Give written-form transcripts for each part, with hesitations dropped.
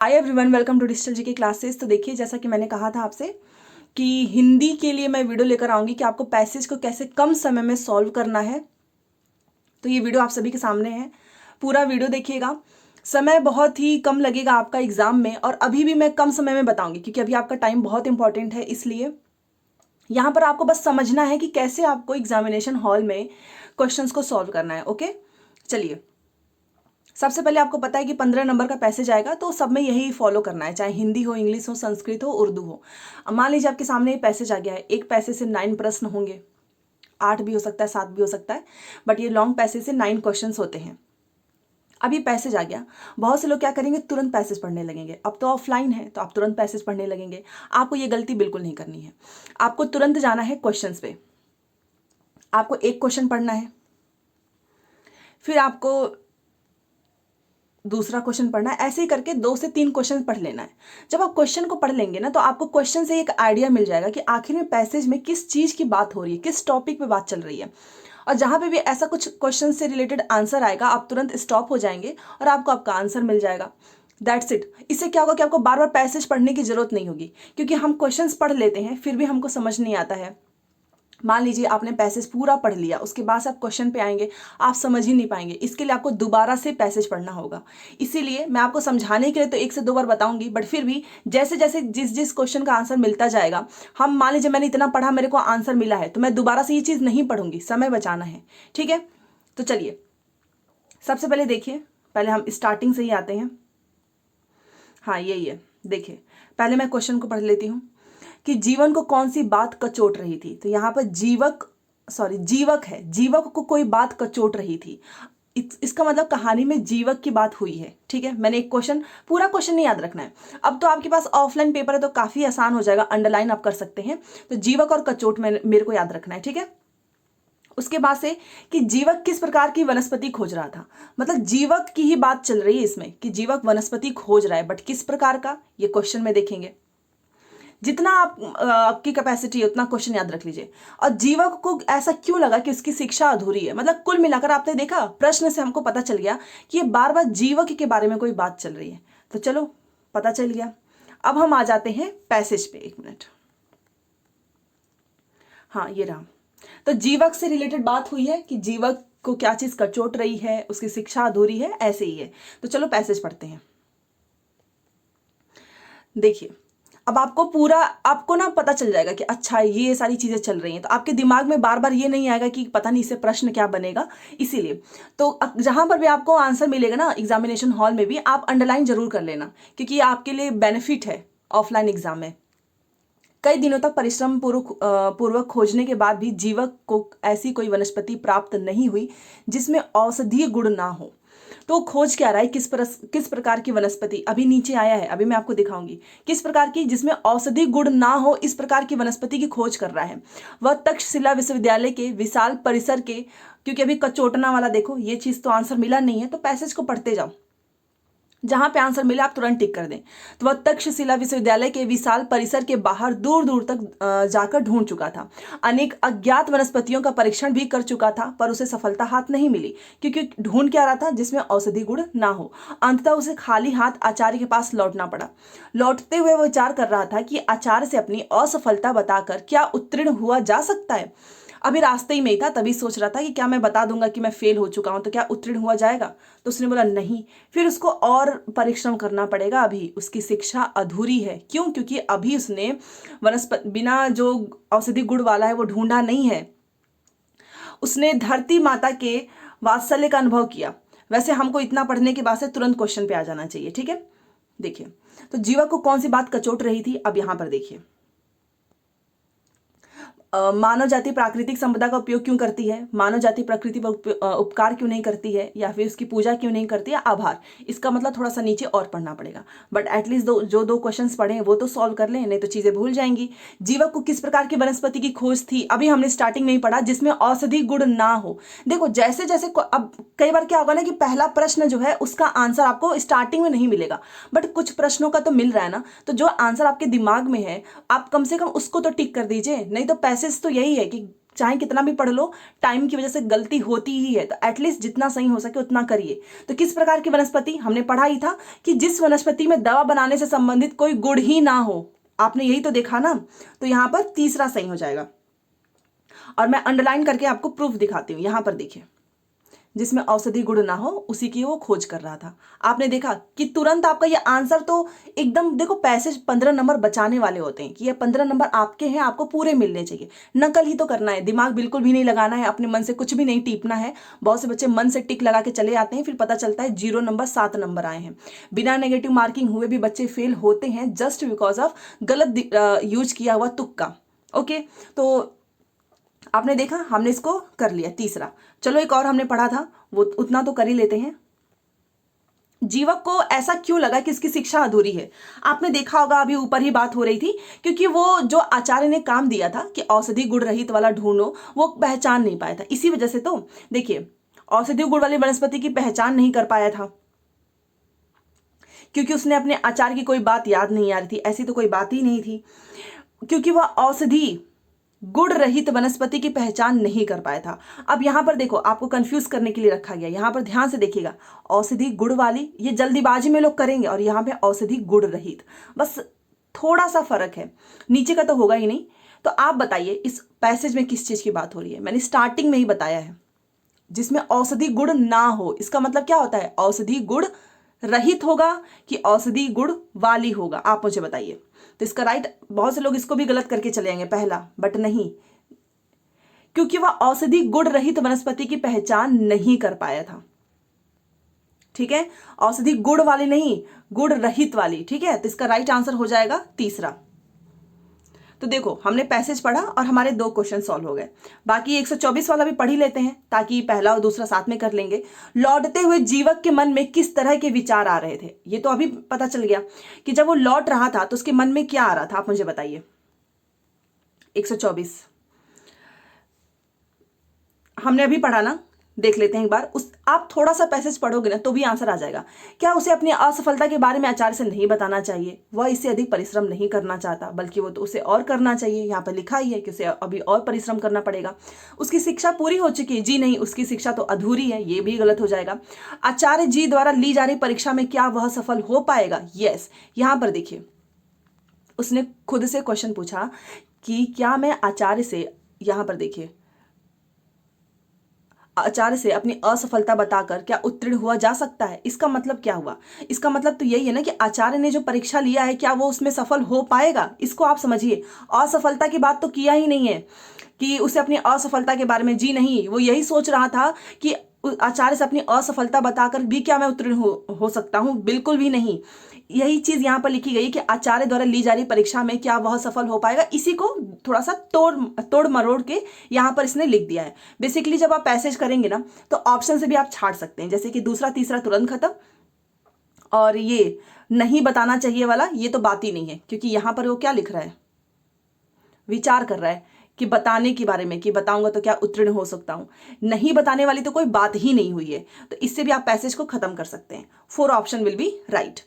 Hi everyone, welcome to digital GK classes. तो देखिए, जैसा कि मैंने कहा था आपसे कि हिंदी के लिए मैं वीडियो लेकर आऊँगी कि आपको पैसेज को कैसे कम समय में सॉल्व करना है। तो ये वीडियो आप सभी के सामने है, पूरा वीडियो देखिएगा। समय बहुत ही कम लगेगा आपका एग्जाम में, और अभी भी मैं कम समय में बताऊंगी क्योंकि अभी आपका टाइम बहुत इंपॉर्टेंट है। इसलिए यहाँ पर आपको बस समझना है कि कैसे आपको एग्जामिनेशन हॉल में क्वेश्चंस को सॉल्व करना है। ओके, चलिए। सबसे पहले आपको पता है कि 15 नंबर का पैसेज आएगा, तो सब में यही फॉलो करना है, चाहे हिंदी हो, इंग्लिश हो, संस्कृत हो, उर्दू हो। अब मान लीजिए आपके सामने ये पैसेज आ गया है। एक पैसेज से 9 प्रश्न होंगे, 8 भी हो सकता है, 7 भी हो सकता है, बट ये लॉन्ग पैसेज से 9 क्वेश्चन होते हैं। अब ये पैसेज आ गया, बहुत से लोग क्या करेंगे, तुरंत पैसेज पढ़ने लगेंगे। अब तो ऑफलाइन है तो आप तुरंत पैसेज पढ़ने लगेंगे। आपको ये गलती बिल्कुल नहीं करनी है। आपको तुरंत जाना है क्वेश्चन पे। आपको एक क्वेश्चन पढ़ना है, फिर आपको दूसरा क्वेश्चन पढ़ना है, ऐसे ही करके 2 से 3 क्वेश्चन पढ़ लेना है। जब आप क्वेश्चन को पढ़ लेंगे ना, तो आपको क्वेश्चन से एक आइडिया मिल जाएगा कि आखिर में पैसेज में किस चीज़ की बात हो रही है, किस टॉपिक पे बात चल रही है। और जहाँ पे भी ऐसा कुछ क्वेश्चन से रिलेटेड आंसर आएगा, आप तुरंत स्टॉप हो जाएंगे और आपको आपका आंसर मिल जाएगा। That's it. इससे क्या होगा कि आपको बार बार पैसेज पढ़ने की जरूरत नहीं होगी, क्योंकि हम क्वेश्चंस पढ़ लेते हैं फिर भी हमको समझ नहीं आता है। मान लीजिए आपने पैसेज पूरा पढ़ लिया, उसके बाद से आप क्वेश्चन पे आएंगे, आप समझ ही नहीं पाएंगे। इसके लिए आपको दोबारा से पैसेज पढ़ना होगा। इसीलिए मैं आपको समझाने के लिए तो 1 से 2 बार बताऊंगी, बट फिर भी जैसे जैसे जिस जिस क्वेश्चन का आंसर मिलता जाएगा, हम मान लीजिए मैंने इतना पढ़ा, मेरे को आंसर मिला है, तो मैं दोबारा से ये चीज़ नहीं पढ़ूंगी, समय बचाना है। ठीक है, तो चलिए सबसे पहले देखिए, पहले हम स्टार्टिंग से ही आते हैं। हाँ, यही है। देखिए, पहले मैं क्वेश्चन को पढ़ लेती हूँ कि जीवन को कौन सी बात कचोट रही थी। तो यहाँ पर जीवक है, जीवक को कोई बात कचोट रही थी। इसका मतलब कहानी में जीवक की बात हुई है। ठीक है, मैंने एक क्वेश्चन, पूरा क्वेश्चन नहीं याद रखना है। अब तो आपके पास ऑफलाइन पेपर है तो काफी आसान हो जाएगा, अंडरलाइन आप कर सकते हैं। तो जीवक और कचोट में मेरे को याद रखना है। ठीक है, उसके बाद से कि जीवक किस प्रकार की वनस्पति खोज रहा था। मतलब जीवक की ही बात चल रही है इसमें कि जीवक वनस्पति खोज रहा है, बट किस प्रकार का, ये क्वेश्चन में देखेंगे। जितना आपकी कैपेसिटी है उतना क्वेश्चन याद रख लीजिए। और जीवक को ऐसा क्यों लगा कि उसकी शिक्षा अधूरी है। मतलब कुल मिलाकर आपने देखा, प्रश्न से हमको पता चल गया कि ये बार बार जीवक के बारे में कोई बात चल रही है। तो चलो, पता चल गया। अब हम आ जाते हैं पैसेज पे। 1 मिनट। हाँ, ये रहा। तो जीवक से रिलेटेड बात हुई है कि जीवक को क्या चीज कचोट रही है, उसकी शिक्षा अधूरी है, ऐसे ही है। तो चलो पैसेज पढ़ते हैं। देखिए, अब आपको ना पता चल जाएगा कि अच्छा ये सारी चीजें चल रही हैं, तो आपके दिमाग में बार बार ये नहीं आएगा कि पता नहीं इससे प्रश्न क्या बनेगा। इसीलिए तो जहां पर भी आपको आंसर मिलेगा ना एग्जामिनेशन हॉल में भी, आप अंडरलाइन जरूर कर लेना, क्योंकि ये आपके लिए बेनिफिट है ऑफलाइन एग्जाम में। कई दिनों तक परिश्रम पूर्वक खोजने के बाद भी जीवक को ऐसी कोई वनस्पति प्राप्त नहीं हुई जिसमें औषधीय गुण ना हो। तो खोज क्या रहा है, किस प्रकार की वनस्पति, अभी नीचे आया है, अभी मैं आपको दिखाऊंगी किस प्रकार की, जिसमें औषधि गुण ना हो, इस प्रकार की वनस्पति की खोज कर रहा है। वह तक्षशिला विश्वविद्यालय के विशाल परिसर के, क्योंकि अभी कचोटना वाला देखो, ये चीज तो आंसर मिला नहीं है, तो पैसेज को पढ़ते जाओ, जहां पे आंसर मिला आप तुरंत टिक कर दें। तो वह तक्षशिला विश्वविद्यालय के विशाल परिसर के बाहर दूर दूर तक जाकर ढूंढ चुका था। अनेक अज्ञात वनस्पतियों का परीक्षण भी कर चुका था, पर उसे सफलता हाथ नहीं मिली, क्योंकि ढूंढ क्या रहा था, जिसमें औषधि गुण ना हो। अंततः उसे खाली हाथ आचार्य के पास लौटना पड़ा। लौटते हुए वह विचार कर रहा था कि आचार्य से अपनी असफलता बताकर क्या उत्तीर्ण हुआ जा सकता है। अभी रास्ते ही में ही था, तभी सोच रहा था कि क्या मैं बता दूंगा कि मैं फेल हो चुका हूं तो क्या उत्तीर्ण हुआ जाएगा। तो उसने बोला नहीं, फिर उसको और परिश्रम करना पड़ेगा, अभी उसकी शिक्षा अधूरी है। क्यों? क्योंकि अभी उसने वनस्पति बिना जो औषधि गुण वाला है वो ढूंढा नहीं है। उसने धरती माता के वात्सल्य का अनुभव किया। वैसे हमको इतना पढ़ने के बाद से तुरंत क्वेश्चन पे आ जाना चाहिए। ठीक है, देखिए, तो जीवा को कौन सी बात कचोट रही थी। अब यहां पर देखिए, मानव जाति प्राकृतिक संपदा का उपयोग क्यों करती है, मानव जाति प्रकृति पर उपकार क्यों नहीं करती है, या फिर उसकी पूजा क्यों नहीं करती है, आभार। इसका मतलब थोड़ा सा नीचे और पढ़ना पड़ेगा, बट एटलीस्ट जो दो क्वेश्चंस पढ़े हैं वो तो सॉल्व कर लें, नहीं तो चीजें भूल जाएंगी। जीवक को किस प्रकार की वनस्पति की खोज थी, अभी हमने स्टार्टिंग में ही पढ़ा, जिसमें औषधि गुण ना हो। देखो जैसे जैसे अब कई बार क्या होगा ना कि पहला प्रश्न जो है उसका आंसर आपको स्टार्टिंग में नहीं मिलेगा, बट कुछ प्रश्नों का तो मिल रहा है ना, तो जो आंसर आपके दिमाग में है आप कम से कम उसको तो टिक कर दीजिए। नहीं तो पैसेज तो यही है कि चाहे कितना भी पढ़ लो, टाइम की वजह से गलती होती ही है, तो एटलीस्ट जितना सही हो सके उतना करिए। तो किस प्रकार की वनस्पति हमने पढ़ा ही था कि जिस वनस्पति में दवा बनाने से संबंधित कोई गुण ही ना हो, आपने यही तो देखा ना, तो यहां पर तीसरा सही हो जाएगा। और मैं अंडरलाइन करके आपको प्रूफ दिखाती हूं, यहां पर देखिए, जिसमें औषधि गुण ना हो उसी की वो खोज कर रहा था। आपने देखा कि तुरंत आपका ये आंसर तो एकदम, देखो पैसेज 15 नंबर बचाने वाले होते हैं कि ये 15 नंबर आपके हैं, आपको पूरे मिलने चाहिए। नकल ही तो करना है, दिमाग बिल्कुल भी नहीं लगाना है, अपने मन से कुछ भी नहीं टीपना है। बहुत से बच्चे मन से टिक लगा के चले आते हैं, फिर पता चलता है 0 नंबर 7 नंबर आए हैं। बिना नेगेटिव मार्किंग हुए भी बच्चे फेल होते हैं जस्ट बिकॉज ऑफ गलत यूज किया हुआ तुक्का। ओके, तो आपने देखा, हमने इसको कर लिया तीसरा। चलो एक और हमने पढ़ा था, वो उतना तो कर ही लेते हैं। जीवक को ऐसा क्यों लगा कि इसकी शिक्षा अधूरी है? आपने देखा होगा, अभी ऊपर ही बात हो रही थी, क्योंकि वो जो आचार्य ने काम दिया था कि औषधि गुण रहित वाला ढूंढो, वो पहचान नहीं पाया था। इसी वजह से तो देखिए, औषधि गुण वाली वनस्पति की पहचान नहीं कर पाया था क्योंकि उसने अपने आचार्य की कोई बात याद नहीं आ रही थी। ऐसी तो कोई बात ही नहीं थी, क्योंकि वह औषधि गुण रहित वनस्पति की पहचान नहीं कर पाया था। अब यहां पर देखो, आपको कंफ्यूज करने के लिए रखा गया, यहां पर ध्यान से देखिएगा, औषधि गुण वाली ये जल्दीबाजी में लोग करेंगे, और यहां पे औषधि गुण रहित, बस थोड़ा सा फर्क है, नीचे का तो होगा ही नहीं। तो आप बताइए इस पैसेज में किस चीज की बात हो रही है? मैंने स्टार्टिंग में ही बताया है, जिसमें औषधि गुण ना हो, इसका मतलब क्या होता है? औषधि गुण रहित होगा कि औषधि गुण वाली होगा? आप मुझे बताइए। तो इसका राइट, बहुत से लोग इसको भी गलत करके चले जाएंगे पहला, बट नहीं, क्योंकि वह औषधि गुण रहित वनस्पति की पहचान नहीं कर पाया था। ठीक है, औषधि गुण वाली नहीं, गुण रहित वाली। ठीक है, तो इसका राइट आंसर हो जाएगा तीसरा। तो देखो, हमने पैसेज पढ़ा और हमारे 2 क्वेश्चन सॉल्व हो गए। बाकी 124 वाला भी पढ़ ही लेते हैं, ताकि पहला और दूसरा साथ में कर लेंगे। लौटते हुए जीवक के मन में किस तरह के विचार आ रहे थे? ये तो अभी पता चल गया कि जब वो लौट रहा था तो उसके मन में क्या आ रहा था, आप मुझे बताइए। 124 हमने अभी पढ़ा ना, देख लेते हैं एक बार। उस आप थोड़ा सा पैसेज पढ़ोगे ना तो भी आंसर आ जाएगा। क्या उसे अपनी असफलता के बारे में आचार्य से नहीं बताना चाहिए? वह इससे अधिक परिश्रम नहीं करना चाहता, बल्कि वो तो उसे और करना चाहिए। यहाँ पर लिखा ही है कि उसे अभी और परिश्रम करना पड़ेगा। उसकी शिक्षा पूरी हो चुकी है? जी नहीं, उसकी शिक्षा तो अधूरी है, ये भी गलत हो जाएगा। आचार्य जी द्वारा ली जा रही परीक्षा में क्या वह सफल हो पाएगा? यस। यहाँ पर देखिए, उसने खुद से क्वेश्चन पूछा कि क्या मैं आचार्य से, यहाँ पर देखिए, आचार्य से अपनी असफलता बताकर क्या उत्तीर्ण हुआ जा सकता है? इसका मतलब क्या हुआ? इसका मतलब तो यही है ना कि आचार्य ने जो परीक्षा लिया है, क्या वो उसमें सफल हो पाएगा? इसको आप समझिए। असफलता की बात तो किया ही नहीं है कि उसे अपनी असफलता के बारे में, जी नहीं, वो यही सोच रहा था कि आचार्य से अपनी असफलता बताकर भी क्या मैं उत्तीर्ण हो सकता हूं? बिल्कुल भी नहीं। यही चीज यहां पर लिखी गई कि आचार्य द्वारा ली जा रही परीक्षा में क्या वह सफल हो पाएगा। इसी को थोड़ा सा तोड़ मरोड़ के यहां पर इसने लिख दिया है। बेसिकली जब आप पैसेज करेंगे ना तो ऑप्शन से भी आप छाट सकते हैं, जैसे कि दूसरा तीसरा तुरंत खत्म, और ये नहीं बताना चाहिए वाला ये तो बात ही नहीं है, क्योंकि यहां पर वो क्या लिख रहा है, विचार कर रहा है कि बताने के बारे में, कि बताऊंगा तो क्या उत्तीर्ण हो सकता हूं। नहीं बताने वाली तो कोई बात ही नहीं हुई है, तो इससे भी आप पैसेज को खत्म कर सकते हैं। 4 ऑप्शन विल बी राइट।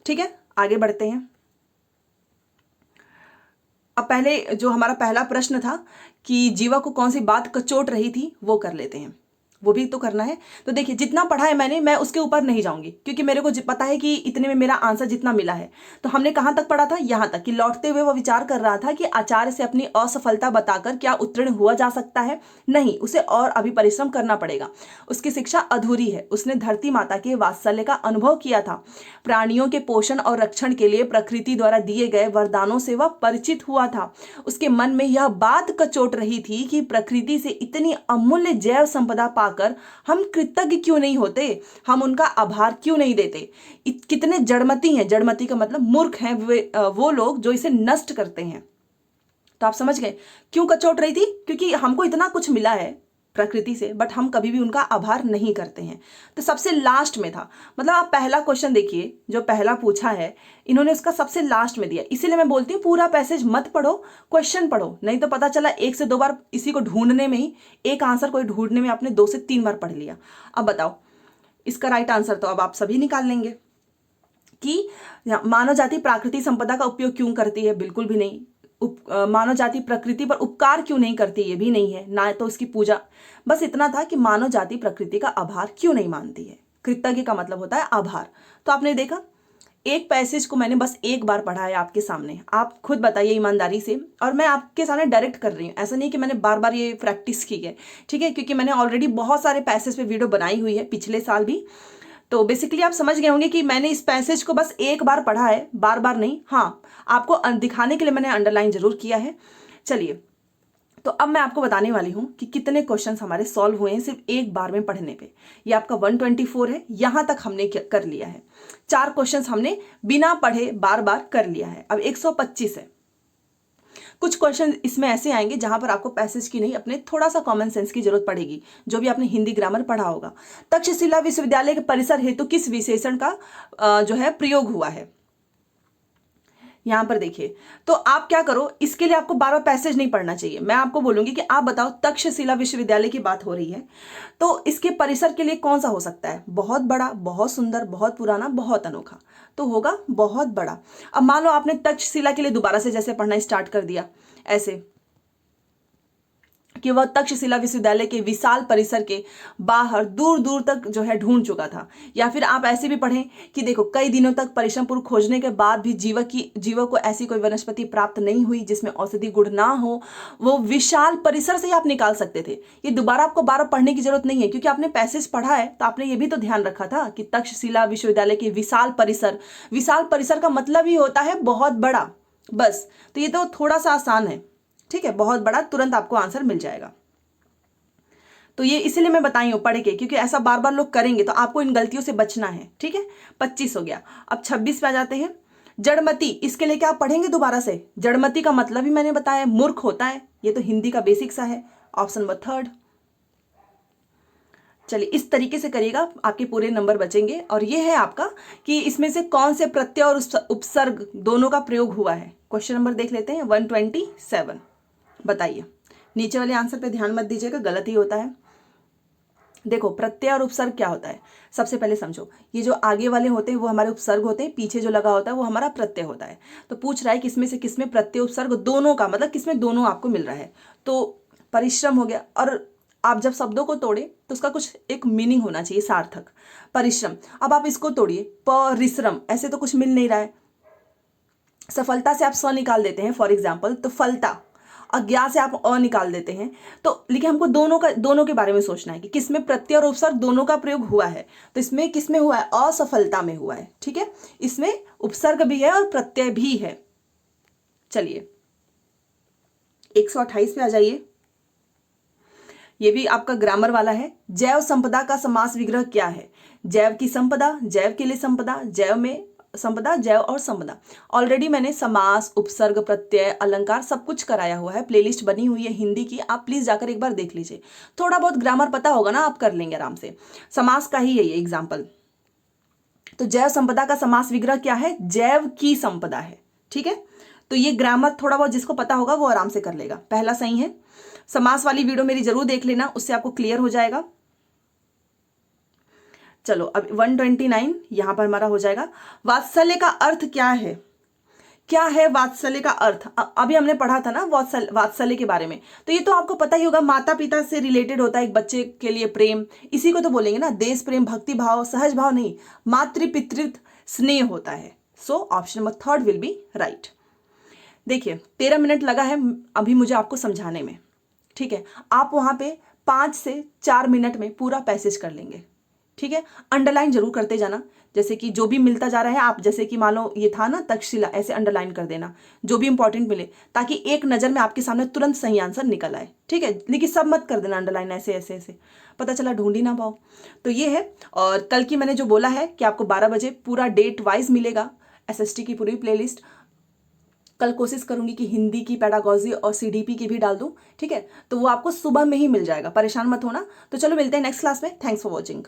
ठीक है, आगे बढ़ते हैं। अब पहले जो हमारा पहला प्रश्न था कि जीवा को कौन सी बात कचोट रही थी, वो कर लेते हैं, वो भी तो करना है। तो देखिए, जितना पढ़ा है मैंने, मैं उसके ऊपर नहीं जाऊंगी, क्योंकि मेरे को पता है कि इतने में मेरा आंसर जितना मिला है। तो हमने कहां तक पढ़ा था? यहां तक कि लौटते हुए वो विचार कर रहा था कि आचार्य से अपनी असफलता बताकर क्या उत्तीर्ण हुआ जा सकता है? नहीं, उसे और अभी परिश्रम करना पड़ेगा। उसकी शिक्षा अधूरी है। उसने धरती माता के वात्सल्य का अनुभव किया था। प्राणियों के पोषण और रक्षण के लिए प्रकृति द्वारा दिए गए वरदानों से वह परिचित हुआ था। उसके मन में यह बात कचोट रही थी कि प्रकृति से इतनी अमूल्य जैव संपदा पाकर हम कृतज्ञ क्यों नहीं होते, हम उनका आभार क्यों नहीं देते। कितने जड़मती हैं, जड़मती का मतलब मूर्ख हैं वो लोग जो इसे नष्ट करते हैं। तो आप समझ गए क्यों कचोट रही थी? क्योंकि हमको इतना कुछ मिला है प्रकृति से, बट हम कभी भी उनका आभार नहीं करते हैं। तो सबसे लास्ट में था, मतलब आप पहला क्वेश्चन देखिए जो पहला पूछा है, इन्होंने उसका सबसे लास्ट में दिया। इसीलिए मैं बोलती हूँ पूरा पैसेज मत पढ़ो, क्वेश्चन पढ़ो, नहीं तो पता चला 1 से 2 बार इसी को ढूंढने में ही, एक आंसर को ढूंढने में आपने 2 से 3 बार पढ़ लिया। अब बताओ इसका राइट आंसर तो अब आप सभी निकाल लेंगे कि मानव जाति प्राकृतिक संपदा का उपयोग क्यों करती है? बिल्कुल भी नहीं। मानव जाति प्रकृति पर उपकार क्यों नहीं करती, ये भी नहीं है, ना तो उसकी पूजा। बस इतना था कि मानव जाति प्रकृति का आभार क्यों नहीं मानती है। कृतज्ञ का मतलब होता है आभार। तो आपने देखा, एक पैसेज को मैंने बस एक बार पढ़ा है आपके सामने, आप खुद बताइए ईमानदारी से, और मैं आपके सामने डायरेक्ट कर रही हूँ, ऐसा नहीं कि मैंने बार बार ये प्रैक्टिस की है, ठीक है, क्योंकि मैंने ऑलरेडी बहुत सारे पैसेज पे वीडियो बनाई हुई है पिछले साल भी। तो बेसिकली आप समझ गए होंगे कि मैंने इस पैसेज को बस एक बार पढ़ा है, बार बार नहीं। हाँ, आपको दिखाने के लिए मैंने अंडरलाइन जरूर किया है। चलिए, तो अब मैं आपको बताने वाली हूं कि कितने क्वेश्चंस हमारे सॉल्व हुए हैं सिर्फ एक बार में पढ़ने पे। ये आपका 124 है, यहां तक हमने कर लिया है। 4 क्वेश्चंस हमने बिना पढ़े बार बार कर लिया है। अब 125 है। कुछ क्वेश्चन इसमें ऐसे आएंगे जहां पर आपको पैसेज की नहीं, अपने थोड़ा सा कॉमन सेंस की जरूरत पड़ेगी, जो भी आपने हिंदी ग्रामर पढ़ा होगा। तक्षशिला विश्वविद्यालय के परिसर हेतु किस विशेषण का जो है प्रयोग हुआ है, यहां पर देखिए। तो आप क्या करो, इसके लिए आपको बार बार पैसेज नहीं पढ़ना चाहिए। मैं आपको बोलूंगी कि आप बताओ, तक्षशिला विश्वविद्यालय की बात हो रही है, तो इसके परिसर के लिए कौन सा हो सकता है? बहुत बड़ा, बहुत सुंदर, बहुत पुराना, बहुत अनोखा। तो होगा बहुत बड़ा। अब मान लो आपने तक्षशिला के लिए दोबारा से जैसे पढ़ना स्टार्ट कर दिया, ऐसे कि वह तक्षशिला विश्वविद्यालय के विशाल परिसर के बाहर दूर दूर तक जो है ढूंढ चुका था। या फिर आप ऐसे भी पढ़ें कि देखो, कई दिनों तक परिश्रमपूर्वक खोजने के बाद भी जीवों को ऐसी कोई वनस्पति प्राप्त नहीं हुई जिसमें औषधि गुण ना हो। वो विशाल परिसर से ही आप निकाल सकते थे। ये दोबारा आपको बार पढ़ने की जरूरत नहीं है, क्योंकि आपने पैसेज पढ़ा है, तो आपने ये भी तो ध्यान रखा था कि तक्षशिला विश्वविद्यालय के विशाल परिसर, विशाल परिसर का मतलब ही होता है बहुत बड़ा। बस, तो ये तो थोड़ा सा आसान है, ठीक है, बहुत बड़ा, तुरंत आपको आंसर मिल जाएगा। तो ये इसीलिए मैं बताई हूं पढ़ के, क्योंकि ऐसा बार बार लोग करेंगे तो आपको इन गलतियों से बचना है, ठीक है। 25 हो गया। अब 26 पे आ जाते हैं। जड़मति, इसके लिए क्या आप पढ़ेंगे दोबारा से? जड़मति का मतलब ही मैंने बताया, मूर्ख होता है। ये तो हिंदी का बेसिक सा है। Option number 3। चलिए, इस तरीके से करिएगा, आपके पूरे नंबर बचेंगे। और ये है आपका कि इसमें से कौन से प्रत्यय और उपसर्ग दोनों का प्रयोग हुआ है। क्वेश्चन नंबर देख लेते हैं, 127। बताइए। नीचे वाले आंसर पे ध्यान मत दीजिएगा, गलत ही होता है। देखो, प्रत्यय और उपसर्ग क्या होता है, सबसे पहले समझो। ये जो आगे वाले होते हैं वो हमारे उपसर्ग होते हैं, पीछे जो लगा होता है वो हमारा प्रत्यय होता है। तो पूछ रहा है किसमें से किसमें प्रत्यय उपसर्ग दोनों का, मतलब किसमें दोनों आपको मिल रहा है। तो परिश्रम हो गया, और आप जब शब्दों को तोड़े तो उसका कुछ एक मीनिंग होना चाहिए, सार्थक। परिश्रम, अब आप इसको तोड़िए, परिश्रम, ऐसे तो कुछ मिल नहीं रहा है। सफलता से आप स निकाल देते हैं फॉर एग्जाम्पल, तो फलता। अज्ञा से आप अ निकाल देते हैं। तो लेकिन हमको दोनों के बारे में सोचना है कि किसमें प्रत्यय और उपसर्ग दोनों का प्रयोग हुआ है। तो इसमें किसमें हुआ है? असफलता में हुआ है, ठीक है। इसमें उपसर्ग भी है और प्रत्यय भी है। चलिए, 128 पे आ जाइए। ये भी आपका ग्रामर वाला है। जैव संपदा का समास विग्रह क्या है? जैव की संपदा, जैव के लिए संपदा, जैव में संपदा, जैव और संपदा। ऑलरेडी मैंने समास, उपसर्ग, प्रत्यय, अलंकार सब कुछ कराया हुआ है। प्लेलिस्ट बनी हुई है हिंदी की, आप प्लीज जाकर एक बार देख लीजिए। थोड़ा बहुत ग्रामर पता होगा ना, आप कर लेंगे आराम से। समास का ही है ये एग्जाम्पल। तो जैव संपदा का समास विग्रह क्या है? जैव की संपदा है, ठीक है। तो ये ग्रामर थोड़ा बहुत जिसको पता होगा वो आराम से कर लेगा। पहला सही है। समास वाली वीडियो मेरी जरूर देख लेना, उससे आपको क्लियर हो जाएगा। चलो, अब 129 यहां पर हमारा हो जाएगा। वात्सल्य का अर्थ क्या है? क्या है वात्सल्य का अर्थ? अभी हमने पढ़ा था ना वात्सल्य के बारे में, तो ये तो आपको पता ही होगा, माता पिता से रिलेटेड होता है, एक बच्चे के लिए प्रेम, इसी को तो बोलेंगे ना, देश प्रेम, भक्ति भाव, सहज भाव नहीं, मातृ पितृत्व स्नेह होता है। So option number 3 will be right. देखिए, 13 मिनट लगा है अभी मुझे आपको समझाने में, ठीक है। आप वहां पे 5 से 4 मिनट में पूरा पैसेज कर लेंगे, ठीक है। अंडरलाइन जरूर करते जाना, जैसे कि जो भी मिलता जा रहा है आप, जैसे कि मान लो ये था ना तक्षशिला, ऐसे अंडरलाइन कर देना जो भी इंपॉर्टेंट मिले, ताकि एक नजर में आपके सामने तुरंत सही आंसर निकल आए, ठीक है। लेकिन सब मत कर देना अंडरलाइन, ऐसे ऐसे ऐसे पता चला ढूंढ ही ना पाओ। तो ये है। और कल की मैंने जो बोला है कि आपको 12 बजे पूरा डेट वाइज मिलेगा SST की पूरी प्लेलिस्ट। कल कोशिश करूंगी कि हिंदी की, पेडागॉजी और CDP की भी डाल दूं, ठीक है। तो वो आपको सुबह में ही मिल जाएगा, परेशान मत होना। तो चलो, मिलते हैं नेक्स्ट क्लास में। Thanks for watching.